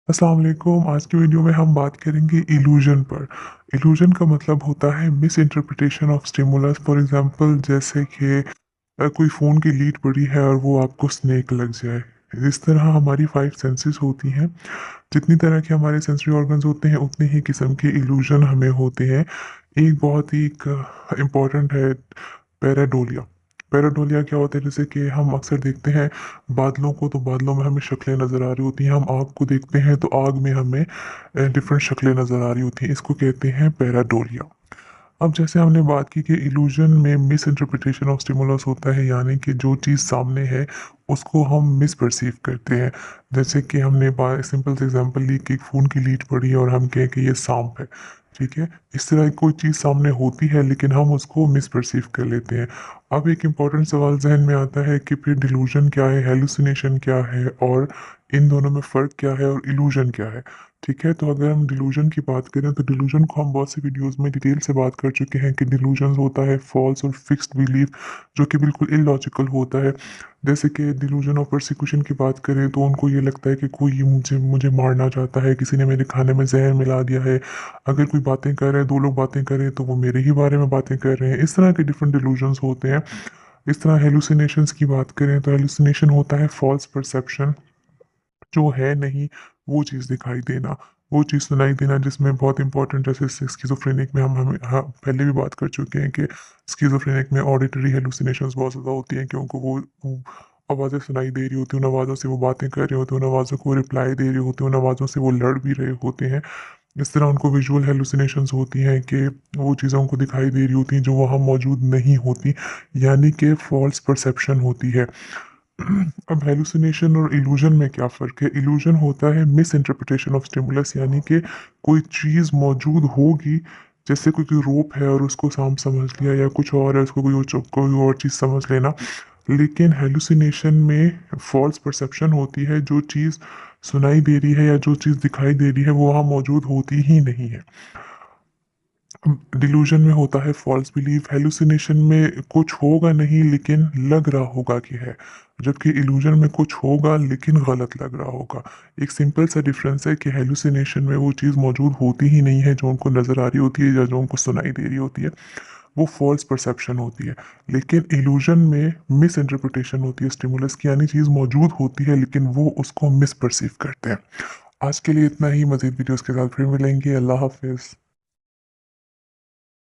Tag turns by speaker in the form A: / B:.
A: अस्सलाम वालेकुम। आज की वीडियो में हम बात करेंगे इल्यूजन पर। इल्यूजन का मतलब होता है miss interpretation of stimulus. For example जैसे कि कोई फ़ोन की लीड पड़ी है और वो आपको स्नेक लग जाए। इस तरह हमारी 5 सेंसेस होती हैं। जितनी तरह के हमारे सेंसरी ऑर्गन्स होते हैं उतने ही किस्म के इल्यूजन हमें होते हैं। एक बहुत ही इम्पॉर्टेंट है पैराडोलिया। पैराडोलिया क्या होता है, जैसे कि हम अक्सर देखते हैं बादलों को, तो बादलों में हमें शक्लें नज़र आ रही होती हैं। हम आग को देखते हैं तो आग में हमें डिफरेंट शक्लें नज़र आ रही होती हैं। इसको कहते हैं पैराडोलिया। अब जैसे हमने बात की कि इल्यूजन में मिस इंटरप्रिटेशन ऑफ स्टिमुलस होता है, यानी कि जो चीज़ सामने है उसको हम मिस परसीव करते हैं। जैसे कि हमने सिंपल से एग्जांपल ली कि एक फ़ोन की लीड पड़ी है और हम कहें कि ये सांप है। ठीक है, इस तरह की कोई चीज़ सामने होती है लेकिन हम उसको मिस परसीव कर लेते हैं। अब एक इम्पॉर्टेंट सवाल जहन में आता है कि फिर डिलूजन क्या है, हेलुसिनेशन क्या है, और इन दोनों में फ़र्क क्या है, और इल्यूजन क्या है। ठीक है, तो अगर हम डिलूजन की बात करें तो डिलूजन को हम बहुत सी वीडियोस में डिटेल से बात कर चुके हैं कि डिलूजन होता है फॉल्स और फिक्स्ड बिलीफ, जो कि बिल्कुल इलॉजिकल होता है। जैसे कि डिलूजन ऑफ परसिक्यूशन की बात करें तो उनको ये लगता है कि कोई मुझे मुझे मारना चाहता है, किसी ने मेरे खाने में जहर मिला दिया है। अगर कोई बातें कर रहे हैं, दो लोग बातें कर रहे हैं, तो वो मेरे ही बारे में बातें कर रहे हैं। इस तरह के डिफरेंट डिलूजन्स होते हैं। इस तरह हेलुसिनेशंस की बात करें तो हेलुसिनेशन होता है फॉल्स परसेप्शन, जो है नहीं वो चीज़ दिखाई देना, वो चीज़ सुनाई देना, जिसमें बहुत इंपॉर्टेंट जैसे स्किज़ोफ्रेनिक में हम हमें हाँ, पहले भी बात कर चुके हैं कि स्किज़ोफ्रेनिक में ऑडिटरी हेलुसिनेशंस बहुत ज़्यादा होती हैं, क्योंकि वो आवाज़ें सुनाई दे रही होती हैं, उन आवाज़ों से वो बातें कर रहे होते हैं, उन आवाज़ों को रिप्लाई दे रहे होते हैं, उन आवाज़ों से वो लड़ भी रहे होते हैं। इस तरह उनको विजुअल हेलुसिनेशंस होती हैं कि वो चीज़ें उनको दिखाई दे रही होती हैं जो वहाँ मौजूद नहीं होती, यानी कि फॉल्स परसेप्शन होती है। अब हेलुसिनेशन और इल्यूजन में क्या फ़र्क है? इल्यूजन होता है मिस इंटरप्रिटेशन ऑफ स्टिमुलस, यानी कि कोई चीज़ मौजूद होगी, जैसे कोई कोई रोप है और उसको सांप समझ लिया, या कुछ और है उसको कोई और चीज़ समझ लेना। लेकिन हेलुसिनेशन में फॉल्स परसेप्शन होती है, जो चीज़ सुनाई दे रही है या जो चीज़ दिखाई दे रही है वो वहाँ मौजूद होती ही नहीं है। डिल्यूजन में होता है फॉल्स बिलीफ, हेलुसिनेशन में कुछ होगा नहीं लेकिन लग रहा होगा कि है, जबकि इल्यूजन में कुछ होगा लेकिन गलत लग रहा होगा। एक सिंपल सा डिफरेंस है कि हेलुसिनेशन में वो चीज़ मौजूद होती ही नहीं है जो उनको नज़र आ रही होती है या जो उनको सुनाई दे रही होती है, वो फॉल्स परसेप्शन होती है। लेकिन इल्यूजन में मिस इंटरप्रिटेशन होती है स्टिमुलस की, यानी चीज़ मौजूद होती है लेकिन वो उसको मिस परसीव करते हैं। आज के लिए इतना ही। मज़ीद वीडियोज़ के साथ फिर मिलेंगे। अल्लाह हाफ़िज़।